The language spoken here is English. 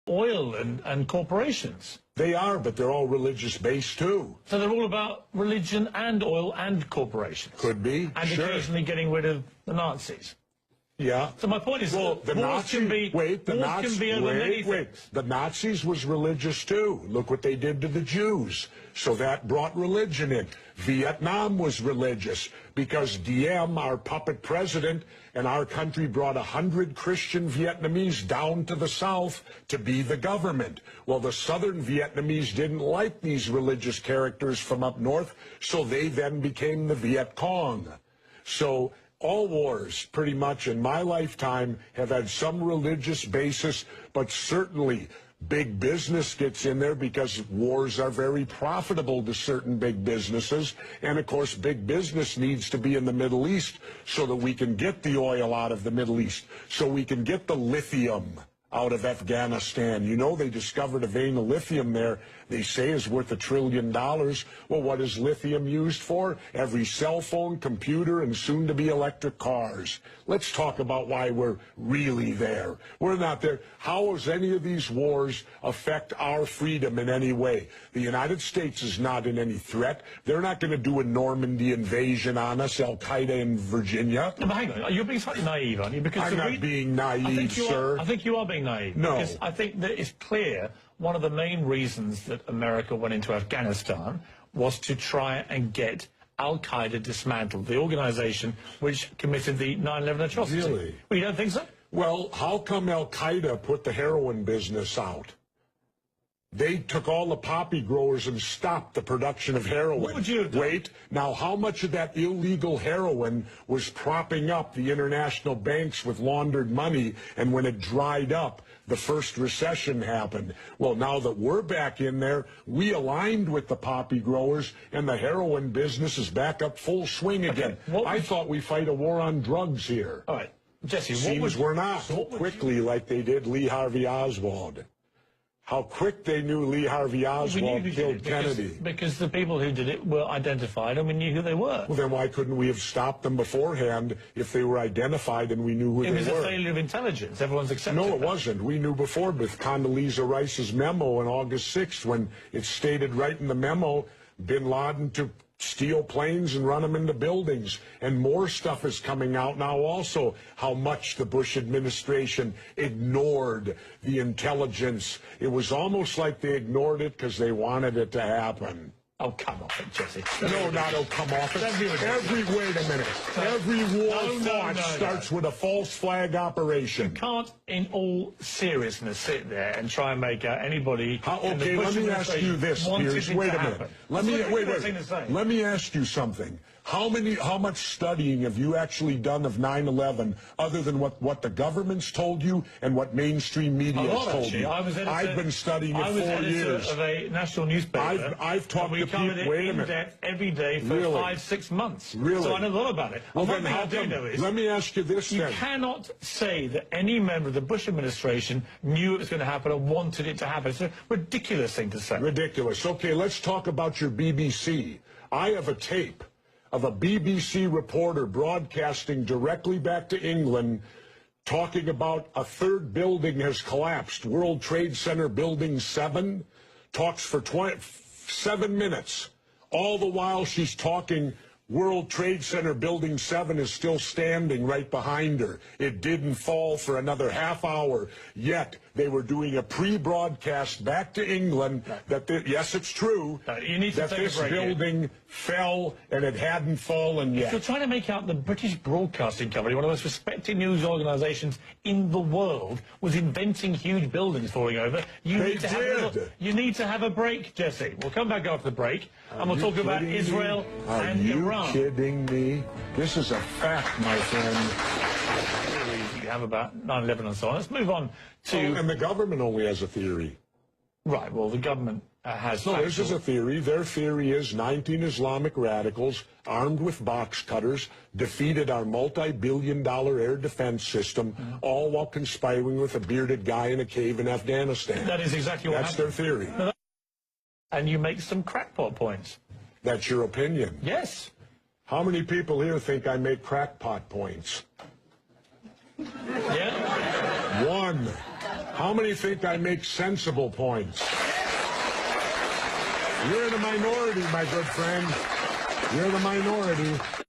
oil and corporations. They are, but they're all religious-based, too. So they're all about religion and oil and corporations. Could be, and sure. occasionally getting rid of the Nazis. Yeah. So my point is, well, the Nazis the Nazis was religious too. Look what they did to the Jews. So that brought religion in. Vietnam was religious because Diem, our puppet president, and our country brought 100 Christian Vietnamese down to the south to be the government. Well, the southern Vietnamese didn't like these religious characters from up north, so they then became the Viet Cong. So all wars, pretty much in my lifetime, have had some religious basis, but certainly big business gets in there because wars are very profitable to certain big businesses. And, of course, big business needs to be in the Middle East so that we can get the oil out of the Middle East, so we can get the lithium out of Afghanistan. You know, they discovered a vein of lithium there they say is worth $1 trillion. Well, what is lithium used for? Every cell phone, computer, and soon-to-be electric cars. Let's talk about why we're really there. We're not there. How does any of these wars affect our freedom in any way? The United States is not in any threat. They're not going to do a Normandy invasion on us, Al-Qaeda in Virginia. No, but hang on, you're being slightly naive, aren't you? Because I'm not being naive, sir. I think you are being naive. No. Because I think that it's clear one of the main reasons that America went into Afghanistan was to try and get Al-Qaeda dismantled, the organization which committed the 9/11 atrocity. Really? Well, you don't think so? Well, how come Al-Qaeda put the heroin business out? They took all the poppy growers and stopped the production of heroin. What would you have done? Wait, now how much of that illegal heroin was propping up the international banks with laundered money, and when it dried up, the first recession happened? Well, now that we're back in there, we aligned with the poppy growers, and the heroin business is back up full swing again. I thought we fight a war on drugs here. All right, Jesse, Seems we're not so quickly like they did Lee Harvey Oswald. How quick they knew Lee Harvey Oswald killed Kennedy. Because the people who did it were identified and we knew who they were. Well, then why couldn't we have stopped them beforehand if they were identified and we knew who they were? It was a failure of intelligence. Everyone's accepted No, it wasn't. We knew before with Condoleezza Rice's memo on August 6th when it stated right in the memo, bin Laden to steal planes and run them into buildings. And more stuff is coming out now also, how much the Bush administration ignored the intelligence. It was almost like they ignored it because they wanted it to happen. Oh, come off it, Jesse. No, not oh, come off it. Wait a minute. Every war starts with a false flag operation. You can't, in all seriousness, sit there and try and make out anybody... Okay, let me ask you this, Piers. Wait a minute. Let me ask you something. How much studying have you actually done of 9/11 other than what the government's told you and what mainstream media has told you? I've been studying it 4 years. I was editor of a national newspaper. I've talked to people. Wait a minute. Depth every day for 5-6 months. Really? So I know a lot about it. Well, then how come? Let me ask you this then. You cannot say that any member of the Bush administration knew it was going to happen or wanted it to happen. It's a ridiculous thing to say. Ridiculous. Okay, let's talk about your BBC. I have a tape of a BBC reporter broadcasting directly back to England talking about a third building has collapsed. World Trade Center Building 7 talks for 7 minutes. All the while she's talking, World Trade Center Building 7 is still standing right behind her. It didn't fall for another half hour, yet they were doing a pre-broadcast back to England that, yes, it's true, you need to that this building fell and it hadn't fallen yet. If you're trying to make out the British Broadcasting Company, one of the most respected news organisations in the world, was inventing huge buildings falling over, you need to have a break, Jesse. We'll come back after the break, and we'll talk about Israel and Iran. Are you kidding me? This is a fact, my friend. You have about 9/11 and so on. Let's move on to... and the government only has a theory. Right, well, the government has... No, this is a theory. Their theory is 19 Islamic radicals armed with box cutters defeated our multi-billion-dollar air defense system, all while conspiring with a bearded guy in a cave in Afghanistan. That is exactly what happened. That's their theory. And you make some crackpot points. That's your opinion? Yes. How many people here think I make crackpot points? Yeah. One. How many think I make sensible points? You're the minority, my good friend. You're the minority.